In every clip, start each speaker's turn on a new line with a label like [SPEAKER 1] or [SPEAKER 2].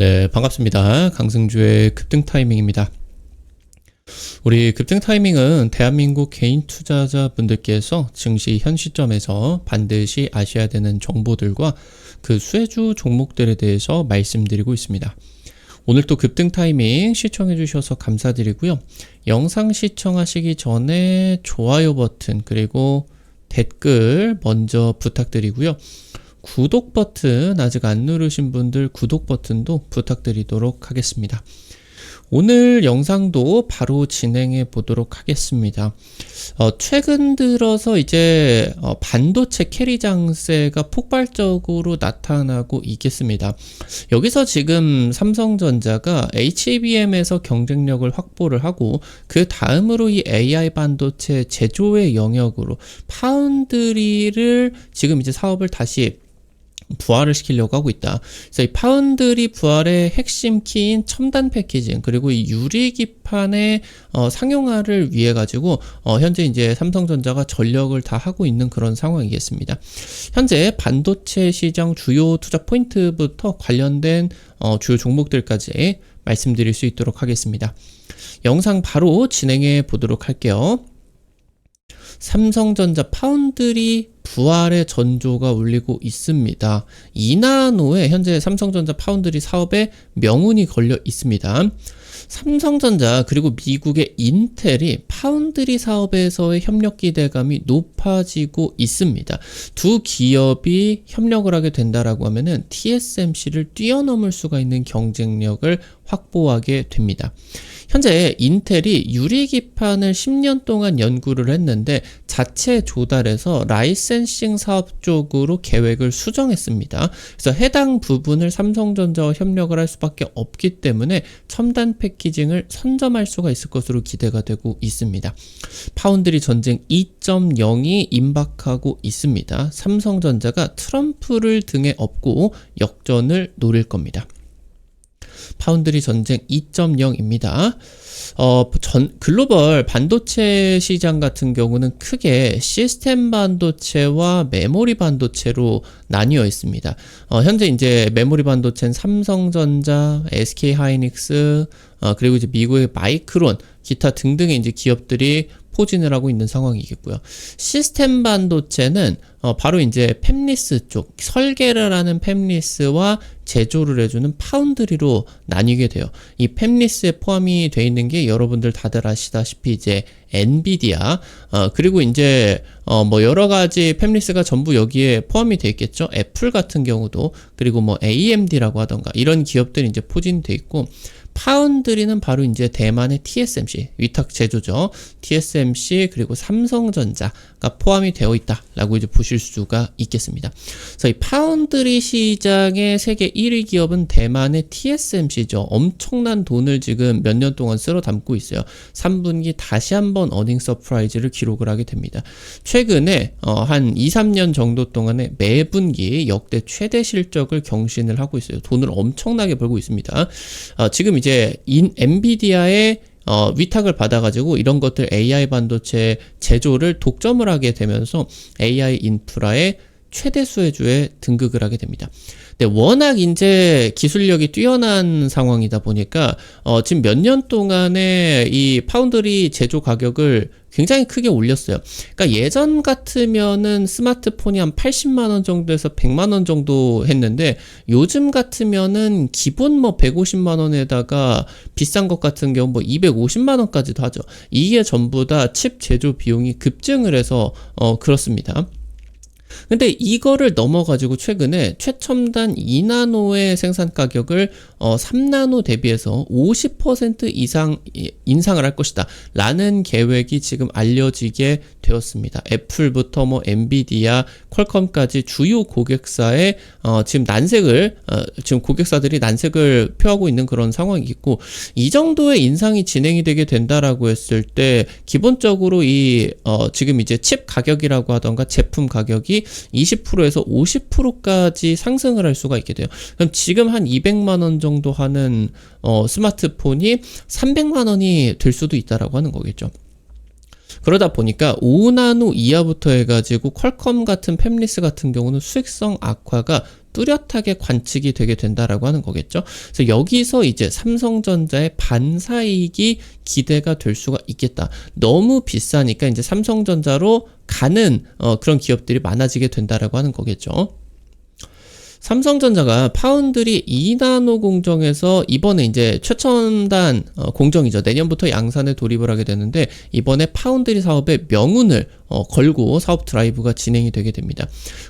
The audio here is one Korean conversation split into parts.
[SPEAKER 1] 네, 반갑습니다. 강승주의 급등 타이밍입니다. 우리 급등 타이밍은 대한민국 개인 투자자분들께서 증시 현 시점에서 반드시 아셔야 되는 정보들과 그 수혜주 종목들에 대해서 말씀드리고 있습니다. 오늘 또 급등 타이밍 시청해 주셔서 감사드리고요. 영상 시청하시기 전에 좋아요 버튼 그리고 댓글 먼저 부탁드리고요. 구독 버튼 아직 안 누르신 분들 구독 버튼도 부탁드리도록 하겠습니다. 오늘 영상도 바로 진행해 보도록 하겠습니다. 최근 들어서 이제 반도체 캐리 장세가 폭발적으로 나타나고 있겠습니다. 여기서 지금 삼성전자가 HBM에서 경쟁력을 확보를 하고 그 다음으로 이 AI 반도체 제조의 영역으로 파운드리를 지금 이제 사업을 다시 부활을 시키려고 하고 있다. 그래서 이 파운드리 부활의 핵심 키인 첨단 패키징 그리고 이 유리기판의 상용화를 위해 가지고 현재 이제 삼성전자가 전력을 다 하고 있는 그런 상황이겠습니다. 현재 반도체 시장 주요 투자 포인트부터 관련된 주요 종목들까지 말씀드릴 수 있도록 하겠습니다. 영상 바로 진행해 보도록 할게요. 삼성전자 파운드리 부활의 전조가 울리고 있습니다. 2나노에 현재 삼성전자 파운드리 사업에 명운이 걸려 있습니다. 삼성전자 그리고 미국의 인텔이 파운드리 사업에서의 협력 기대감이 높아지고 있습니다. 두 기업이 협력을 하게 된다라고 하면은 TSMC를 뛰어넘을 수가 있는 경쟁력을 확보하게 됩니다. 현재 인텔이 유리기판을 10년 동안 연구를 했는데 자체 조달해서 라이센싱 사업 쪽으로 계획을 수정했습니다. 그래서 해당 부분을 삼성전자와 협력을 할 수밖에 없기 때문에 첨단 패키징을 선점할 수가 있을 것으로 기대가 되고 있습니다. 파운드리 전쟁 2.0이 임박하고 있습니다. 삼성전자가 트럼프를 등에 업고 역전을 노릴 겁니다. 파운드리 전쟁 2.0입니다. 글로벌 반도체 시장 같은 경우는 크게 시스템 반도체와 메모리 반도체로 나뉘어 있습니다. 현재 이제 메모리 반도체는 삼성전자, SK 하이닉스, 그리고 이제 미국의 마이크론, 기타 등등의 이제 기업들이 포진을 하고 있는 상황이겠고요. 시스템 반도체는 바로 이제 팹리스 쪽, 설계를 하는 팹리스와 제조를 해주는 파운드리로 나뉘게 돼요. 이 팹리스에 포함이 되어 있는 게 여러분들 다들 아시다시피 이제 엔비디아, 그리고 이제 뭐 여러 가지 팹리스가 전부 여기에 포함이 되어 있겠죠. 애플 같은 경우도, 그리고 뭐 AMD라고 하던가 이런 기업들이 이제 포진되어 있고, 파운드리는 바로 이제 대만의 TSMC, 위탁 제조죠. TSMC 그리고 삼성전자가 포함이 되어 있다라고 이제 보실 수가 있겠습니다. 그래서 이 파운드리 시장의 세계 1위 기업은 대만의 TSMC죠. 엄청난 돈을 지금 몇 년 동안 쓸어 담고 있어요. 3분기 다시 한번 어닝 서프라이즈를 기록을 하게 됩니다. 최근에 한 2, 3년 정도 동안에 매분기 역대 최대 실적을 경신을 하고 있어요. 돈을 엄청나게 벌고 있습니다. 지금 이제 엔비디아의 위탁을 받아가지고 이런 것들 AI 반도체 제조를 독점을 하게 되면서 AI 인프라의 최대 수혜주에 등극을 하게 됩니다. 근데 워낙 이제 기술력이 뛰어난 상황이다 보니까 지금 몇 년 동안에 이 파운드리 제조 가격을 굉장히 크게 올렸어요. 그러니까 예전 같으면은 스마트폰이 한 80만 원 정도에서 100만 원 정도 했는데 요즘 같으면은 기본 뭐 150만 원에다가 비싼 것 같은 경우 뭐 250만 원까지도 하죠. 이게 전부 다 칩 제조 비용이 급증을 해서 그렇습니다. 근데 이거를 넘어가지고 최근에 최첨단 2나노의 생산 가격을 3나노 대비해서 50% 이상 인상을 할 것이다 라는 계획이 지금 알려지게 되었습니다. 애플부터 뭐 엔비디아, 퀄컴까지 주요 고객사의 지금 지금 고객사들이 난색을 표하고 있는 그런 상황이겠고, 이 정도의 인상이 진행이 되게 된다라고 했을 때 기본적으로 지금 이제 칩 가격이라고 하던가 제품 가격이 20%에서 50%까지 상승을 할 수가 있게 돼요. 그럼 지금 한 200만 원 정도 하는 스마트폰이 300만 원이 될 수도 있다라고 하는 거겠죠. 그러다 보니까 5나노 이하부터 해가지고 퀄컴 같은 팹리스 같은 경우는 수익성 악화가 뚜렷하게 관측이 되게 된다라고 하는 거겠죠. 그래서 여기서 이제 삼성전자의 반사이익이 기대가 될 수가 있겠다. 너무 비싸니까 이제 삼성전자로 가는 그런 기업들이 많아지게 된다라고 하는 거겠죠. 삼성전자가 파운드리 2나노 공정에서 이번에 이제 최첨단 공정이죠. 내년부터 양산에 돌입을 하게 되는데 이번에 파운드리 사업의 명운을 걸고 사업 드라이브가 진행이 되게 됩니다.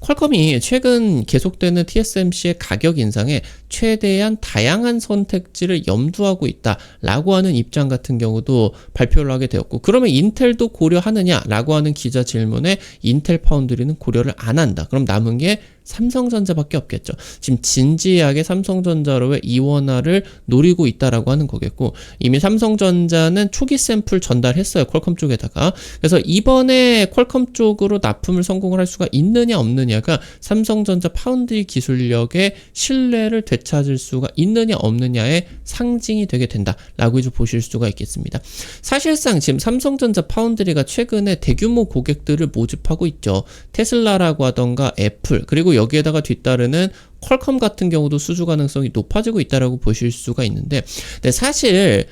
[SPEAKER 1] 퀄컴이 최근 계속되는 TSMC의 가격 인상에 최대한 다양한 선택지를 염두하고 있다라고 하는 입장 같은 경우도 발표를 하게 되었고, 그러면 인텔도 고려하느냐라고 하는 기자 질문에 인텔 파운드리는 고려를 안 한다. 그럼 남은 게 삼성전자밖에 없겠죠. 지금 진지하게 삼성전자로의 이원화를 노리고 있다라고 하는 거겠고, 이미 삼성전자는 초기 샘플 전달했어요. 퀄컴 쪽에다가. 그래서 이번에 퀄컴 쪽으로 납품을 성공을 할 수가 있느냐 없느냐가 삼성전자 파운드리 기술력의 신뢰를 되찾을 수가 있느냐 없느냐의 상징이 되게 된다라고 이제 보실 수가 있겠습니다. 사실상 지금 삼성전자 파운드리가 최근에 대규모 고객들을 모집하고 있죠. 테슬라라고 하던가 애플, 그리고 여기에다가 뒤따르는 퀄컴 같은 경우도 수주 가능성이 높아지고 있다라고 보실 수가 있는데, 근데 사실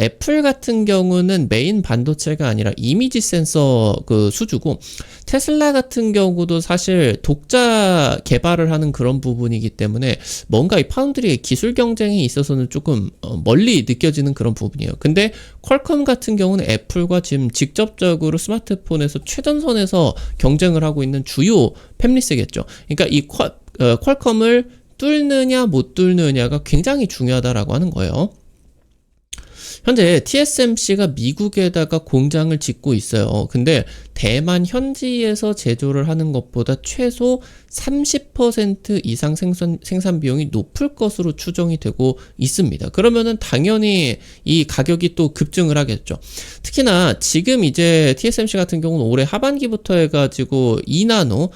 [SPEAKER 1] 애플 같은 경우는 메인 반도체가 아니라 이미지 센서 그 수주고, 테슬라 같은 경우도 사실 독자 개발을 하는 그런 부분이기 때문에 뭔가 이 파운드리의 기술 경쟁에 있어서는 조금 멀리 느껴지는 그런 부분이에요. 근데 퀄컴 같은 경우는 애플과 지금 직접적으로 스마트폰에서 최전선에서 경쟁을 하고 있는 주요 팹리스겠죠. 그러니까 이 퀄컴을 뚫느냐 못 뚫느냐가 굉장히 중요하다라고 하는 거예요. 현재 TSMC가 미국에다가 공장을 짓고 있어요. 근데 대만 현지에서 제조를 하는 것보다 최소 30% 이상 생산 비용이 높을 것으로 추정이 되고 있습니다. 그러면은 당연히 이 가격이 또 급증을 하겠죠. 특히나 지금 이제 TSMC 같은 경우는 올해 하반기부터 해가지고 2나노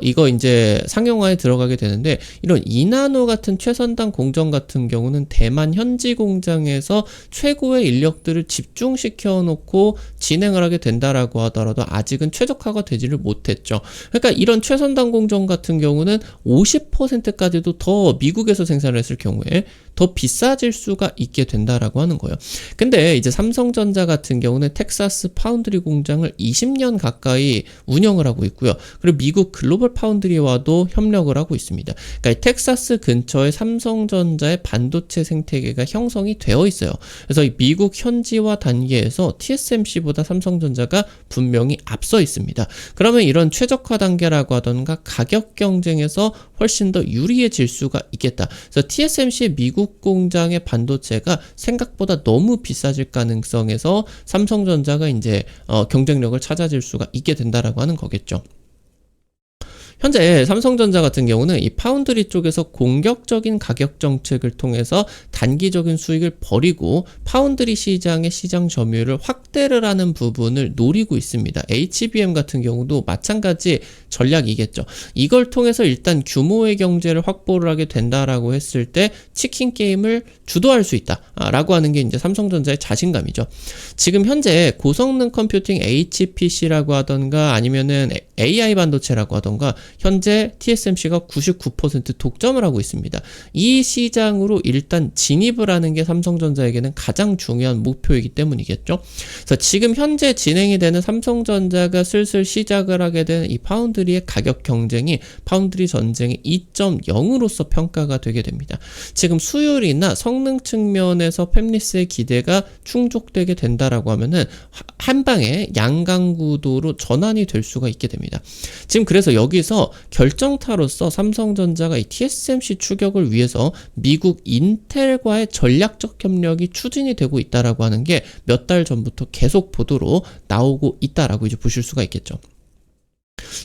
[SPEAKER 1] 이거 이제 상용화에 들어가게 되는데, 이런 2나노 같은 최선단 공정 같은 경우는 대만 현지 공장에서 최고의 인력들을 집중시켜 놓고 진행을 하게 된다라고 하더라도 아직은 최적화가 되지를 못했죠. 그러니까 이런 최선단 공정 같은 경우는 50%까지도 더 미국에서 생산을 했을 경우에 더 비싸질 수가 있게 된다라고 하는 거예요. 근데 이제 삼성전자 같은 경우는 텍사스 파운드리 공장을 20년 가까이 운영을 하고 있고요. 그리고 미국 글로벌 파운드리와도 협력을 하고 있습니다. 그러니까 텍사스 근처에 삼성전자의 반도체 생태계가 형성이 되어 있어요. 그래서 이 미국 현지화 단계에서 TSMC보다 삼성전자가 분명히 앞서 있습니다. 그러면 이런 최적화 단계라고 하던가 가격 경쟁에서 훨씬 더 유리해질 수가 있겠다. 그래서 TSMC의 미국 공장의 반도체가 생각보다 너무 비싸질 가능성에서 삼성전자가 이제 경쟁력을 찾아질 수가 있게 된다라고 하는 거겠죠. 현재 삼성전자 같은 경우는 이 파운드리 쪽에서 공격적인 가격 정책을 통해서 단기적인 수익을 벌이고 파운드리 시장의 시장 점유율을 확대를 하는 부분을 노리고 있습니다. HBM 같은 경우도 마찬가지 전략이겠죠. 이걸 통해서 일단 규모의 경제를 확보를 하게 된다라고 했을 때 치킨 게임을 주도할 수 있다라고 하는 게 이제 삼성전자의 자신감이죠. 지금 현재 고성능 컴퓨팅 HPC라고 하던가 아니면은 AI 반도체라고 하던가 현재 TSMC가 99% 독점을 하고 있습니다. 이 시장으로 일단 진입을 하는 게 삼성전자에게는 가장 중요한 목표이기 때문이겠죠. 그래서 지금 현재 진행이 되는 삼성전자가 슬슬 시작을 하게 되는 이 파운드리의 가격 경쟁이 파운드리 전쟁의 2.0으로서 평가가 되게 됩니다. 지금 수율이나 성능 측면에서 팹리스의 기대가 충족되게 된다라고 하면은 한 방에 양강구도로 전환이 될 수가 있게 됩니다. 지금 그래서 여기서 결정타로서 삼성전자가 이 TSMC 추격을 위해서 미국 인텔과의 전략적 협력이 추진이 되고 있다라고 하는 게 몇 달 전부터 계속 보도로 나오고 있다라고 이제 보실 수가 있겠죠.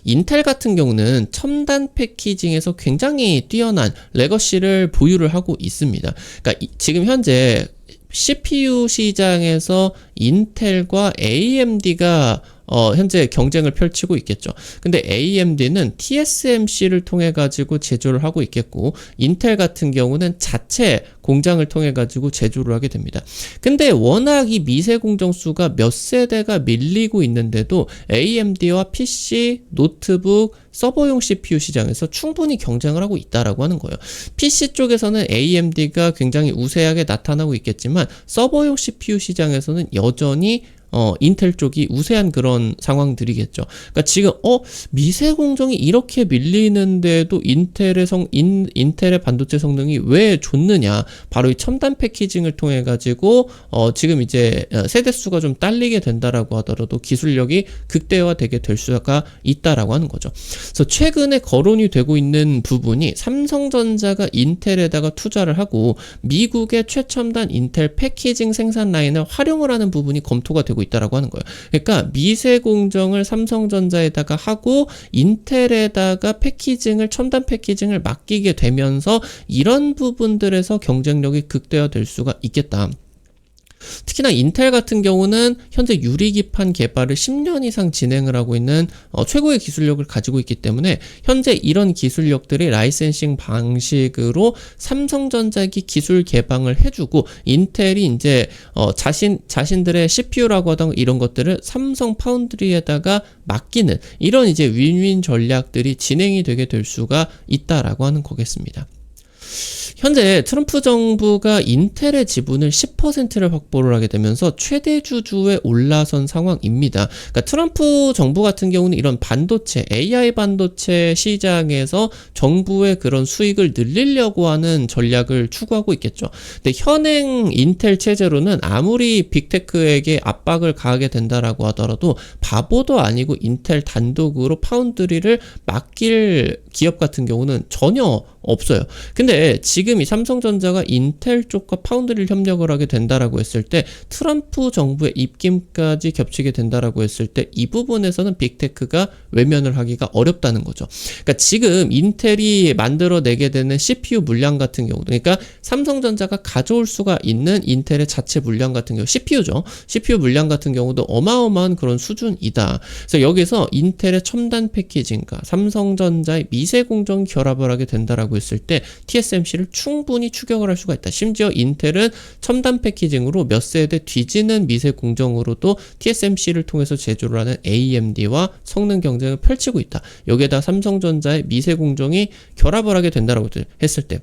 [SPEAKER 1] 인텔 같은 경우는 첨단 패키징에서 굉장히 뛰어난 레거시를 보유를 하고 있습니다. 그러니까 지금 현재 CPU 시장에서 인텔과 AMD가 현재 경쟁을 펼치고 있겠죠. 근데 AMD는 TSMC를 통해 가지고 제조를 하고 있겠고, 인텔 같은 경우는 자체 공장을 통해 가지고 제조를 하게 됩니다. 근데 워낙 이 미세 공정수가 몇 세대가 밀리고 있는데도 AMD와 PC, 노트북, 서버용 CPU 시장에서 충분히 경쟁을 하고 있다라고 하는 거예요. PC 쪽에서는 AMD가 굉장히 우세하게 나타나고 있겠지만 서버용 CPU 시장에서는 여전히 인텔 쪽이 우세한 그런 상황들이겠죠. 그러니까 지금 미세 공정이 이렇게 밀리는데도 인텔의 반도체 성능이 왜 좋느냐? 바로 이 첨단 패키징을 통해 가지고 지금 이제 세대 수가 좀 딸리게 된다라고 하더라도 기술력이 극대화되게 될 수가 있다라고 하는 거죠. 그래서 최근에 거론이 되고 있는 부분이 삼성전자가 인텔에다가 투자를 하고 미국의 최첨단 인텔 패키징 생산 라인을 활용을 하는 부분이 검토가 되고 있다라고 하는 거예요. 그러니까 미세 공정을 삼성전자에다가 하고 인텔에다가 첨단 패키징을 맡기게 되면서 이런 부분들에서 경쟁력이 극대화될 수가 있겠다. 특히나 인텔 같은 경우는 현재 유리기판 개발을 10년 이상 진행을 하고 있는 최고의 기술력을 가지고 있기 때문에 현재 이런 기술력들이 라이센싱 방식으로 삼성전자에게 기술 개방을 해주고 인텔이 이제 자신들의 CPU라고 하던 이런 것들을 삼성 파운드리에다가 맡기는 이런 이제 윈윈 전략들이 진행이 되게 될 수가 있다라고 하는 거겠습니다. 현재 트럼프 정부가 인텔의 지분을 10%를 확보를 하게 되면서 최대 주주에 올라선 상황입니다. 그러니까 트럼프 정부 같은 경우는 이런 반도체, AI 반도체 시장에서 정부의 그런 수익을 늘리려고 하는 전략을 추구하고 있겠죠. 근데 현행 인텔 체제로는 아무리 빅테크에게 압박을 가하게 된다라고 하더라도 바보도 아니고 인텔 단독으로 파운드리를 맡길 기업 같은 경우는 전혀 없어요. 근데 지금 이 삼성전자가 인텔 쪽과 파운드리를 협력을 하게 된다라고 했을 때 트럼프 정부의 입김까지 겹치게 된다라고 했을 때 이 부분에서는 빅테크가 외면을 하기가 어렵다는 거죠. 그러니까 지금 인텔이 만들어내게 되는 CPU 물량 같은 경우, 그러니까 삼성전자가 가져올 수가 있는 인텔의 자체 물량 같은 경우, CPU죠. CPU 물량 같은 경우도 어마어마한 그런 수준이다. 그래서 여기서 인텔의 첨단 패키징과 삼성전자의 미세 공정 결합을 하게 된다라고 했을 때 TSMC를 충분히 추격을 할 수가 있다. 심지어 인텔은 첨단 패키징으로 몇 세대 뒤지는 미세 공정으로도 TSMC를 통해서 제조를 하는 AMD와 성능 경쟁을 펼치고 있다. 여기에다 삼성전자의 미세 공정이 결합을 하게 된다라고 했을 때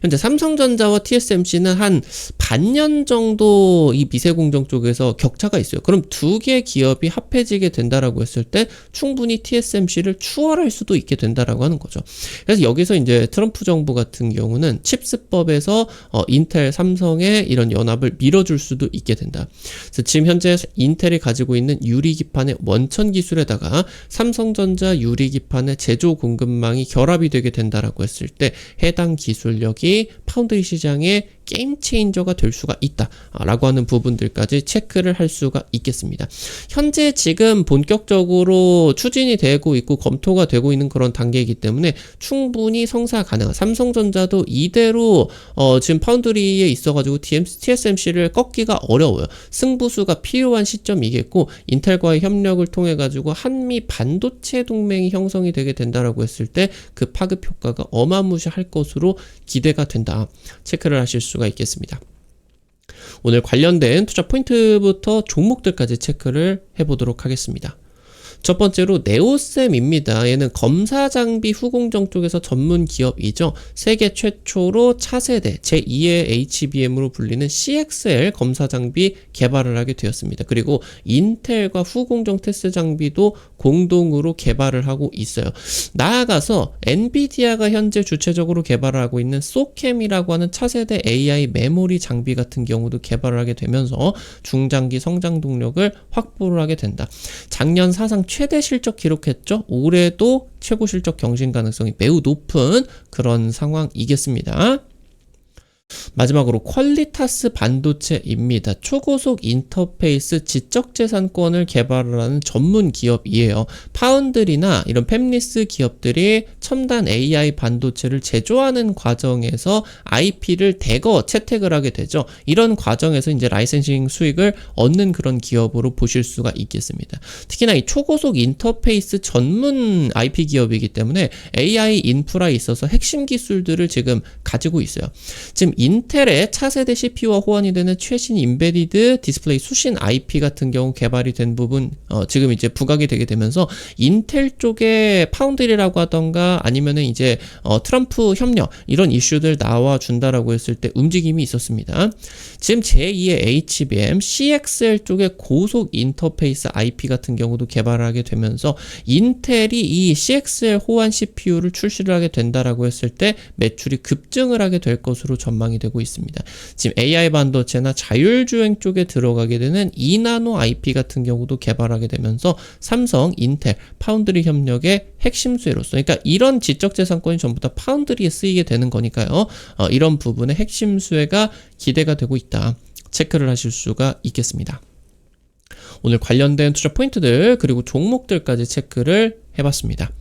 [SPEAKER 1] 현재 삼성전자와 TSMC는 한 반년 정도 이 미세공정 쪽에서 격차가 있어요. 그럼 두 개 기업이 합해지게 된다라고 했을 때 충분히 TSMC를 추월할 수도 있게 된다라고 하는 거죠. 그래서 여기서 이제 트럼프 정부 같은 경우는 칩스법에서 인텔, 삼성의 이런 연합을 밀어줄 수도 있게 된다. 그래서 지금 현재 인텔이 가지고 있는 유리기판의 원천 기술에다가 삼성전자 유리기판의 제조 공급망이 결합이 되게 된다라고 했을 때 해당 기술력이 파운드리 시장의 게임 체인저가 될 수가 있다라고 하는 부분들까지 체크를 할 수가 있겠습니다. 현재 지금 본격적으로 추진이 되고 있고 검토가 되고 있는 그런 단계이기 때문에 충분히 성사 가능한, 삼성전자도 이대로 지금 파운드리에 있어가지고 TSMC를 꺾기가 어려워요. 승부수가 필요한 시점이겠고 인텔과의 협력을 통해 가지고 한미 반도체 동맹이 형성이 되게 된다라고 했을 때 그 파급 효과가 어마무시할 것으로 기대가 된다. 체크를 하실 수가 있겠습니다. 오늘 관련된 투자 포인트부터 종목들까지 체크를 해보도록 하겠습니다. 첫 번째로 네오셈입니다. 얘는 검사 장비 후공정 쪽에서 전문 기업이죠. 세계 최초로 차세대 제2의 HBM으로 불리는 CXL 검사 장비 개발을 하게 되었습니다. 그리고 인텔과 후공정 테스트 장비도 공동으로 개발을 하고 있어요. 나아가서 엔비디아가 현재 주체적으로 개발을 하고 있는 소캠이라고 하는 차세대 AI 메모리 장비 같은 경우도 개발을 하게 되면서 중장기 성장 동력을 확보를 하게 된다. 작년 사상 최대 실적 기록했죠. 올해도 최고 실적 경신 가능성이 매우 높은 그런 상황이겠습니다. 마지막으로 퀄리타스 반도체입니다. 초고속 인터페이스 지적재산권을 개발을 하는 전문 기업이에요. 파운드리나 이런 팹리스 기업들이 첨단 AI 반도체를 제조하는 과정에서 IP를 대거 채택을 하게 되죠. 이런 과정에서 이제 라이센싱 수익을 얻는 그런 기업으로 보실 수가 있겠습니다. 특히나 이 초고속 인터페이스 전문 IP 기업이기 때문에 AI 인프라에 있어서 핵심 기술들을 지금 가지고 있어요. 지금 인텔의 차세대 CPU와 호환이 되는 최신 인베디드 디스플레이 수신 IP 같은 경우 개발이 된 부분 지금 이제 부각이 되게 되면서 인텔 쪽에 파운드리라고 하던가 아니면은 이제 트럼프 협력 이런 이슈들 나와준다라고 했을 때 움직임이 있었습니다. 지금 제2의 HBM, CXL 쪽에 고속 인터페이스 IP 같은 경우도 개발하게 되면서 인텔이 이 CXL 호환 CPU를 출시를 하게 된다라고 했을 때 매출이 급증을 하게 될 것으로 전망이 되고 있습니다. 지금 AI 반도체나 자율주행 쪽에 들어가게 되는 2나노 IP 같은 경우도 개발하게 되면서 삼성, 인텔, 파운드리 협력의 핵심 수혜로서 그러니까 이런 지적재산권이 전부 다 파운드리에 쓰이게 되는 거니까요. 이런 부분의 핵심 수혜가 기대가 되고 있다. 체크를 하실 수가 있겠습니다. 오늘 관련된 투자 포인트들 그리고 종목들까지 체크를 해봤습니다.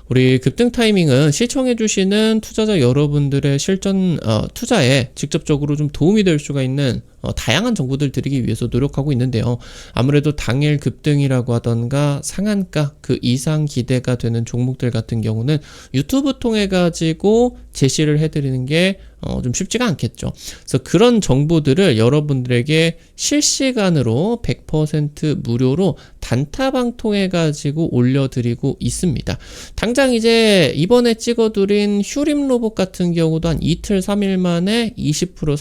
[SPEAKER 1] 우리 급등 타이밍은 시청해주시는 투자자 여러분들의 실전 투자에 직접적으로 좀 도움이 될 수가 있는 다양한 정보들 드리기 위해서 노력하고 있는데요. 아무래도 당일 급등이라고 하던가 상한가 그 이상 기대가 되는 종목들 같은 경우는 유튜브 통해 가지고 제시를 해드리는 게 좀 쉽지가 않겠죠. 그래서 그런 정보들을 여러분들에게 실시간으로 100% 무료로 단타방 통해 가지고 올려드리고 있습니다. 당장 이제 이번에 찍어드린 휴림 로봇 같은 경우도 한 이틀 3일 만에 20%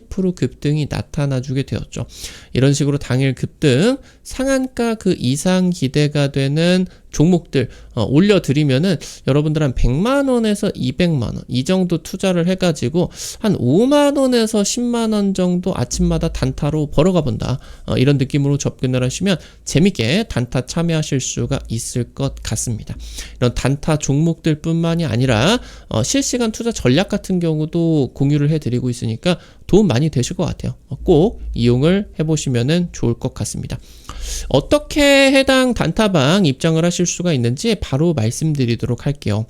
[SPEAKER 1] 30% 급등이 나타나주게 되었죠. 이런 식으로 당일 급등 상한가 그 이상 기대가 되는 종목들 올려드리면은 여러분들 한 100만원에서 200만원 이 정도 투자를 해가지고 한 5만원에서 10만원 정도 아침마다 단타로 벌어가 본다. 이런 느낌으로 접근을 하시면 재밌게 단타 참여하실 수가 있을 것 같습니다. 이런 단타 종목들 뿐만이 아니라 실시간 투자 전략 같은 경우도 공유를 해드리고 있으니까 도움 많이 되실 것 같아요. 꼭 이용을 해보시면 좋을 것 같습니다. 어떻게 해당 단타방 입장을 하실 수가 있는지 바로 말씀드리도록 할게요.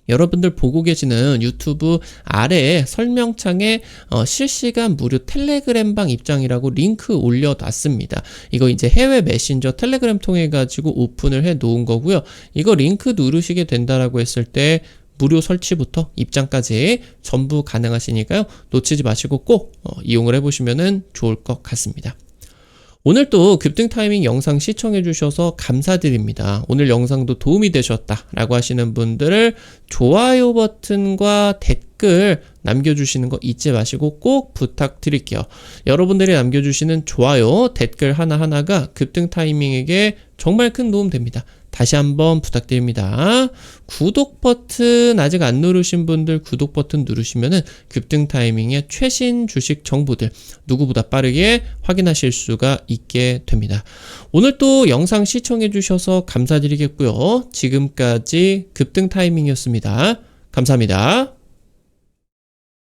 [SPEAKER 1] 여러분들 보고 계시는 유튜브 아래에 설명창에 실시간 무료 텔레그램방 입장이라고 링크 올려놨습니다. 이거 이제 해외 메신저 텔레그램 통해 가지고 오픈을 해 놓은 거고요. 이거 링크 누르시게 된다라고 했을 때 무료 설치부터 입장까지 전부 가능하시니까요. 놓치지 마시고 꼭 이용을 해보시면 좋을 것 같습니다. 오늘 또 급등 타이밍 영상 시청해 주셔서 감사드립니다. 오늘 영상도 도움이 되셨다라고 하시는 분들을 좋아요 버튼과 댓글 남겨주시는 거 잊지 마시고 꼭 부탁드릴게요. 여러분들이 남겨주시는 좋아요, 댓글 하나하나가 급등 타이밍에게 정말 큰 도움 됩니다. 다시 한번 부탁드립니다. 구독 버튼 아직 안 누르신 분들 구독 버튼 누르시면은 급등 타이밍의 최신 주식 정보들 누구보다 빠르게 확인하실 수가 있게 됩니다. 오늘 또 영상 시청해 주셔서 감사드리겠고요. 지금까지 급등 타이밍이었습니다. 감사합니다.